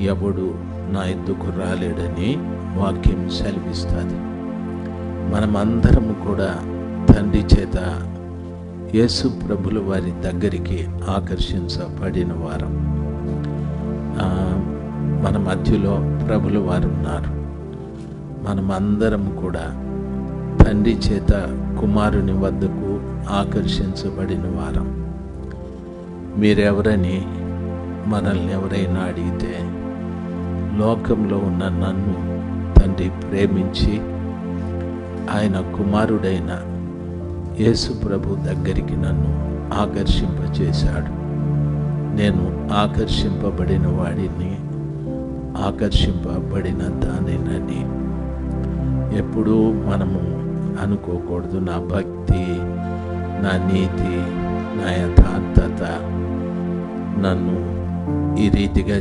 ఎవడు నా ఎద్దుకు రాలేడని వాక్యం సెలవిస్తుంది. మనమందరము కూడా తండ్రి చేత యేసు ప్రభుల వారి దగ్గరికి ఆకర్షించబడిన వారం. మన మధ్యలో ప్రభుల వారు ఉన్నారు. మనమందరం కూడా తండ్రి చేత కుమారుని వద్దకు ఆకర్షించబడిన వారం. మీరెవరని మనల్ని ఎవరైనా అడిగితే, లోకంలో ఉన్న నన్ను తండ్రి ప్రేమించి ఆయన కుమారుడైన యేసు ప్రభు దగ్గరికి నన్ను ఆకర్షింపచేశాడు. నేను ఆకర్షింపబడిన వాడిని, ఆకర్షింపబడిన దానినని ఎప్పుడూ మనము అనుకోకూడదు. నా భక్తి, నా నీతి, నా యథార్థత నన్ను ఈ రీతిగా